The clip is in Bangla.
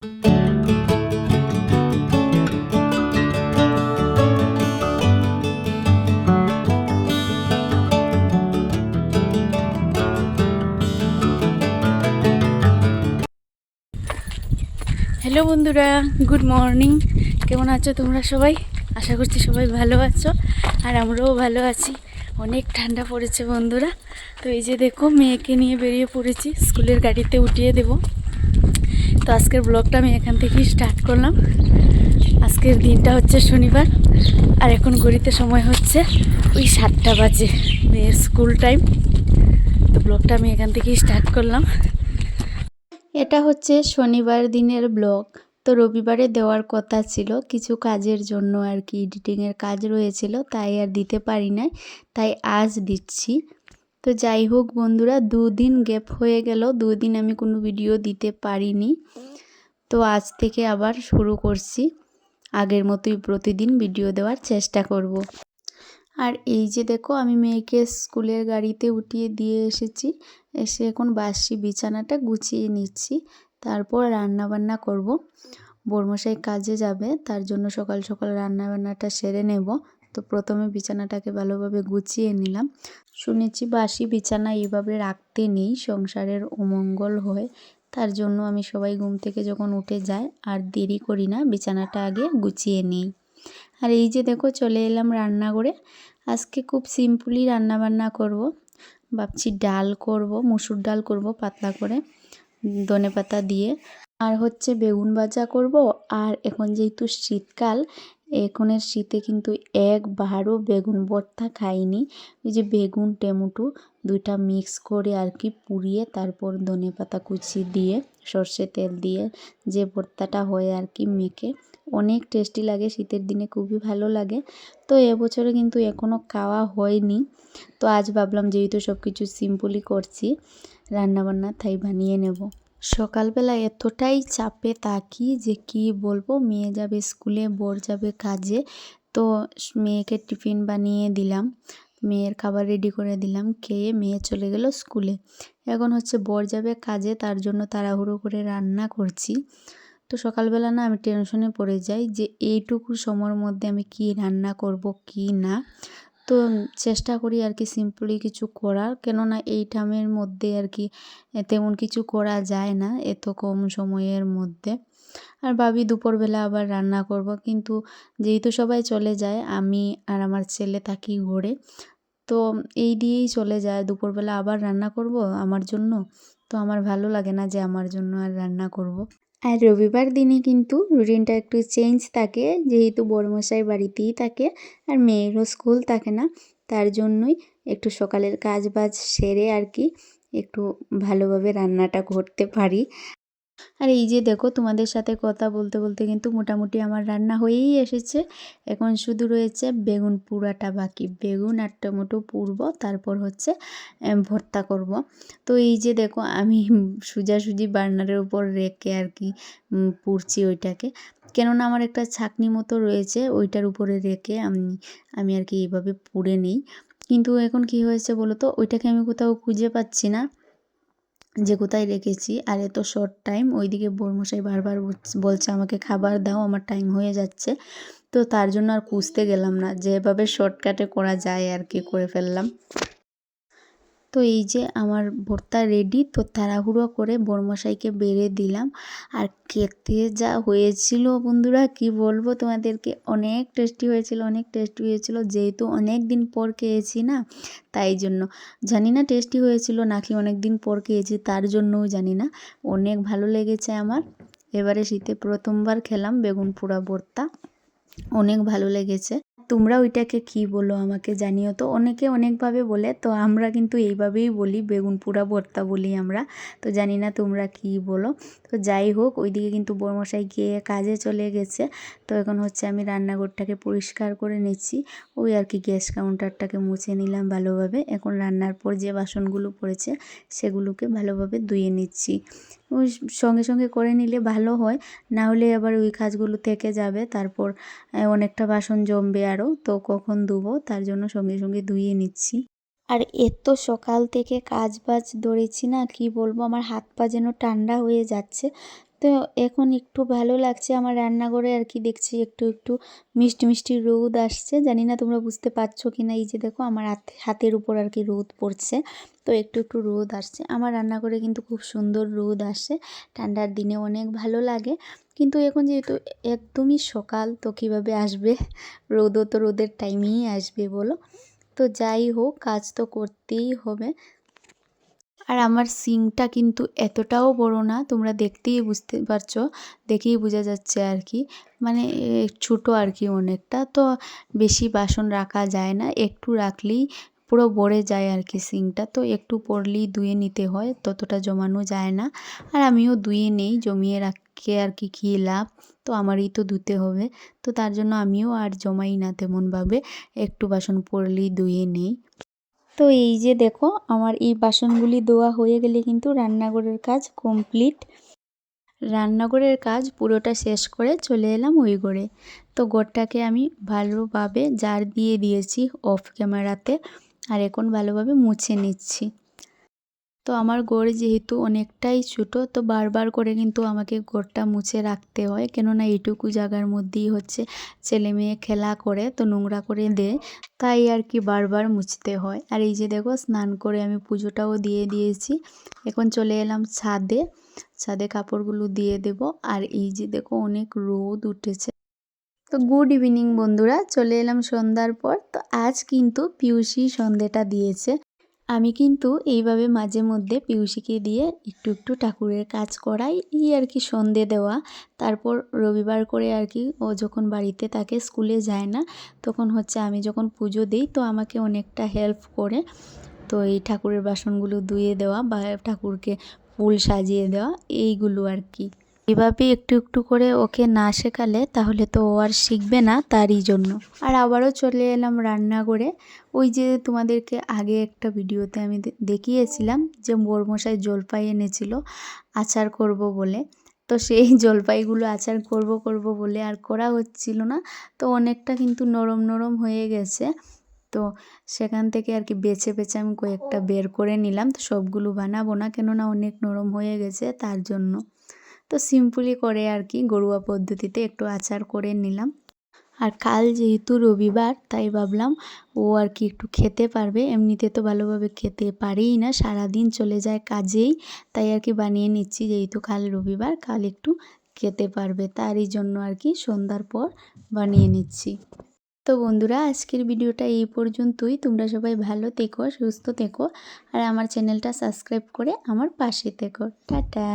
হ্যালো বন্ধুরা, গুড মর্নিং। কেমন আছো তোমরা সবাই? আশা করছি সবাই ভালো আছো, আর আমরাও ভালো আছি। অনেক ঠান্ডা পড়েছে বন্ধুরা। তো এই যে দেখো, মেয়েকে নিয়ে বেরিয়ে পড়েছি, স্কুলের গাড়িতে উঠিয়ে দেব। তো আজকের ব্লগটা আমি এখান থেকেই স্টার্ট করলাম। আজকের দিনটা হচ্ছে শনিবার, আর এখন ঘড়িতে সময় হচ্ছে ওই 7টা বাজে, মেয়ের স্কুল টাইম। তো ব্লগটা আমি এখান থেকেই স্টার্ট করলাম। এটা হচ্ছে শনিবার দিনের ব্লগ। তো রবিবারে দেওয়ার কথা ছিল, কিছু কাজের জন্য আর কি, এডিটিংয়ের কাজ রয়েছিল, তাই আর দিতে পারি নাই, তাই আজ দিচ্ছি। তো যাই হোক বন্ধুরা, 2 দিন গ্যাপ হয়ে গেল, 2 দিন আমি কোনো ভিডিও দিতে পারিনি। তো আজ থেকে আবার শুরু করছি, আগের মতোই প্রতিদিন ভিডিও দেওয়ার চেষ্টা করব। আর এই যে দেখো, আমি মেয়েকে স্কুলের গাড়িতে উঠিয়ে দিয়ে এসেছি। এসে এখন বাসি বিছানাটা গুছিয়ে নিচ্ছি, তারপর রান্না বান্না করব। বর্মশাই কাজে যাবে, তার জন্য সকাল সকাল রান্না বান্নাটা সেরে নেব। তো প্রথমে বিছানাটাকে ভালোভাবে গুছিয়ে নিলাম। শুনেছি বাসি বিছানা এইভাবে রাখতে নেই, সংসারের অমঙ্গল হয়। তার জন্য আমি সবাই ঘুম থেকে যখন উঠে যায় আর দেরি করি না, বিছানাটা আগে গুছিয়ে নিই। আর এই যে দেখো, চলে এলাম রান্নাঘরে। আজকে খুব সিম্পলি রান্না বান্না করব। ভাবছি ডাল করব, মুসুর ডাল করব পাতলা করে ধনেপাতা দিয়ে, আর হচ্ছে বেগুন ভাজা করব। আর এখন যেহেতু শীতকাল, এখনের শীতে কিন্তু একবারও বেগুন ভর্তা খাইনি। ওই যে বেগুন টমেটো দুইটা মিক্স করে আর কি পুড়িয়ে, তারপর ধনেপাতা কুচি দিয়ে সর্ষে তেল দিয়ে যে ভর্তাটা হয় আর কি মেখে, অনেক টেস্টি লাগে, শীতের দিনে খুবই ভালো লাগে। তো এবছরে কিন্তু এখনও খাওয়া হয়নি। তো আজ ভাবলাম যেহেতু সব কিছু সিম্পলি করছি রান্নাবান্না, তাই বানিয়ে নেব। সকালবেলা এতটাই চাপে থাকি যে কি বলবো। মেয়ে যাবে স্কুলে, বর যাবে কাজে। তো মেয়েকে টিফিন বানিয়ে দিলাম, মেয়ের খাবার রেডি করে দিলাম, খেয়ে মেয়ে চলে গেল স্কুলে। এখন হচ্ছে বর যাবে কাজে, তার জন্য তাড়াহুড়ো করে রান্না করছি। তো সকালবেলা না আমি টেনশনে পড়ে যাই যে এইটুকু সময়ের মধ্যে আমি কি রান্না করব কি না। তো চেষ্টা করি আর কি সিম্পলি কিছু করার, কেননা এই টাইমের মধ্যে আর কি তেমন কিছু করা যায় না এত কম সময়ের মধ্যে। আর ভাবি দুপুরবেলা আবার রান্না করব, কিন্তু যেহেতু সবাই চলে যায়, আমি আর আমার ছেলে থাকি ঘরে। তো এই দিয়েই চলে যায়, দুপুরবেলা আবার রান্না করব আমার জন্য। তো আমার ভালো লাগে না যে আমার জন্য আর রান্না করব। আর রবিবার দিনে কিন্তু রুটিনটা একটু চেঞ্জ থাকে, যেহেতু বড়মশাই বাড়িতেই থাকে আর মেয়েরও স্কুল থাকে না, তার জন্যই একটু সকালের কাজ বাজ সেরে আর কি একটু ভালোভাবে রান্নাটা করতে পারি। আর এই যে দেখো, তোমাদের সাথে কথা বলতে বলতে কিন্তু মোটামুটি আমার রান্না হয়েই এসেছে। এখন শুধু রয়েছে বেগুন পোড়াটা বাকি, বেগুন আর টমেটো পুড়বো, তারপর হচ্ছে ভর্তা করব। তো এই যে দেখো, আমি সোজাসুজি বার্নারের উপর রেখে আর কি পুড়ছি ওইটাকে, কেননা আমার একটা ছাঁকনি মতো রয়েছে, ওইটার উপরে রেখে আমি আর কি এইভাবে পুড়ে নিই। কিন্তু এখন কি হয়েছে বলো তো, ওইটাকে আমি কোথাও খুঁজে পাচ্ছি না যে কোথায় রেখেছি। আর এত শর্ট টাইম, ওইদিকে বর্মশাই বারবার বলছে আমাকে খাবার দাও, আমার টাইম হয়ে যাচ্ছে। তো তার জন্য আর খুঁজতে গেলাম না, যেভাবে শর্টকাটে করা যায় আর কি করে ফেললাম। তো এই যে আমার ভর্তা রেডি, তো তাড়াহুড়ো করে বর্মশাইকে বেড়ে দিলাম। আর খেতে যা হয়েছিল বন্ধুরা, কি বলবো তোমাদেরকে, অনেক টেস্টি হয়েছিল, অনেক টেস্টি হয়েছিল। যেহেতু অনেক দিন পর খেয়েছি না, তাই জন্য জানি না টেস্টি হয়েছিল নাকি অনেক দিন পর খেয়েছি তার জন্যও জানি না, অনেক ভালো লেগেছে আমার। এবারে শীতে প্রথমবার খেলাম বেগুন পোড়া ভর্তা, অনেক ভালো লেগেছে। তোমরা ওইটাকে কি বলো আমাকে জানিও তো, অনেকে অনেকভাবে বলে, তো আমরা কিন্তু এইভাবেই বলি, বেগুন পোড়া ভর্তা বলি আমরা। তো জানি না তোমরা কি বলো। তো যাই হোক, ওইদিকে কিন্তু বর্মশাই গিয়ে কাজে চলে গেছে। তো এখন হচ্ছে আমি রান্নাঘরটাকে পরিষ্কার করে নিচ্ছি, ওই আর কি গ্যাস কাউন্টারটাকে মুছে নিলাম ভালোভাবে। এখন রান্নার পর যে বাসনগুলো পড়েছে সেগুলোকে ভালোভাবে ধুয়ে নিচ্ছি। ওই সঙ্গে সঙ্গে করে নিলে ভালো হয়, না হলে আবার ওই কাজগুলো থেকে যাবে, তারপর অনেকটা বাসন জমবে আরও, তো কখন ধুবো, তার জন্য সঙ্গে সঙ্গে ধুয়ে নিচ্ছি। আর এত সকাল থেকে কাজ বাজ ধরেছি না, কি বলবো, আমার হাত পা যেন ঠান্ডা হয়ে যাচ্ছে। তো এখন একটু ভালো লাগছে আমার রান্নাঘরে আর কি, দেখছি একটু একটু মিষ্টি মিষ্টি রোদ আসছে। জানি না তোমরা বুঝতে পারছো কি না, এই যে দেখো আমার হাতের উপর আর কি রোদ পড়ছে, তো একটু একটু রোদ আসছে। আমার রান্নাঘরে কিন্তু খুব সুন্দর রোদ আসছে, ঠান্ডার দিনে অনেক ভালো লাগে। কিন্তু এখন যেহেতু একদমই সকাল, তো কীভাবে আসবে রোদও, তো রোদের টাইমেই আসবে বলো। তো যাই হোক, কাজ তো করতেই হবে। আর আমার সিঙ্কটা কিন্তু এতটাও বড় না, তোমরা দেখতেই বুঝতে পারছো, দেখেই বোঝা যাচ্ছে আর কি, মানে ছোটো আর কি অনেকটা। তো বেশি বাসন রাখা যায় না, একটু রাখলেই পুরো ভরে যায় আর কি সিঙ্কটা। তো একটু পড়লেই ধুয়ে নিতে হয়, ততটা জমানো যায় না। আর আমিও ধুয়ে নেই, জমিয়ে রাখে আর কি কী লাভ, তো আমারই তো ধুতে হবে। তো তার জন্য আমিও আর জমাই না তেমনভাবে, একটু বাসন পড়লেই ধুয়ে নেই। তো এই যে দেখো আমার এই বাসনগুলি ধোয়া হয়ে গেলে কিন্তু রান্নাঘরের কাজ কমপ্লিট। রান্নাঘরের কাজ পুরোটা শেষ করে চলে এলাম ওই ঘরে। তো ঘরটাকে আমি ভালোভাবে ঝাড় দিয়ে দিয়েছি অফ ক্যামেরাতে, আর এখন ভালোভাবে মুছে নিচ্ছি। তো আমার ঘর যেহেতু অনেকটাই ছোটো, তো বারবার করে কিন্তু আমাকে ঘরটা মুছে রাখতে হয়, কেননা এইটুকু জায়গার মধ্যেই হচ্ছে ছেলে মেয়ে খেলা করে, তো নোংরা করে দেয়, তাই আর কি বারবার মুছতে হয়। আর এই যে দেখো স্নান করে আমি পুজোটাও দিয়ে দিয়েছি। এখন চলে এলাম ছাদে, ছাদে কাপড়গুলো দিয়ে দেব। আর এই যে দেখো অনেক রোদ উঠেছে। তো গুড ইভিনিং বন্ধুরা, চলে এলাম সন্ধ্যার পর। তো আজ কিন্তু পিউসি সন্ধেটা দিয়েছে। আমি কিন্তু এইভাবে মাঝে মধ্যে পিউসিকে দিয়ে একটু একটু ঠাকুরের কাজ করাই, এই আর কি সন্ধে দেওয়া। তারপর রবিবার করে আর কি ও যখন বাড়িতে থাকে, স্কুলে যায় না, তখন হচ্ছে আমি যখন পুজো দিই, তো আমাকে অনেকটা হেল্প করে। তো এই ঠাকুরের বাসনগুলো ধুয়ে দেওয়া বা ঠাকুরকে ফুল সাজিয়ে দেওয়া, এইগুলো আর কি। এভাবে একটু একটু করে ওকে না শেখালে তাহলে তো ও আর শিখবে না, তারই জন্য। আর আবারও চলে এলাম রান্নাঘরে। ওই যে তোমাদেরকে আগে একটা ভিডিওতে আমি দেখিয়েছিলাম যে বড়মশাই জলপাই এনেছিল আচার করব বলে, তো সেই জলপাইগুলো আচার করব বলে আর করা হচ্ছিল না। তো অনেকটা কিন্তু নরম নরম হয়ে গেছে, তো সেখান থেকে আর কি বেছে বেছে আমি কয়েকটা বের করে নিলাম। তো সবগুলো বানাবো না, কেননা অনেক নরম হয়ে গেছে তার জন্য। তো সিম্পলি করে আর কি ঘরোয়া পদ্ধতিতে একটু আচার করে নিলাম। আর কাল যেহেতু রবিবার, তাই ভাবলাম ও আর কি একটু খেতে পারবে, এমনিতে তো ভালোভাবে খেতে পারেই না, সারাদিন চলে যায় কাজেই। তাই আর কি বানিয়ে নিচ্ছি, যেহেতু কাল রবিবার, কাল একটু খেতে পারবে, তারই জন্য আর কি সন্ধ্যার পর বানিয়ে নিচ্ছি। তো বন্ধুরা, আজকের ভিডিওটা এই পর্যন্তই। তোমরা সবাই ভালো থেকো, সুস্থ থেকো, আর আমার চ্যানেলটা সাবস্ক্রাইব করে আমার পাশে থেকো। টাটা।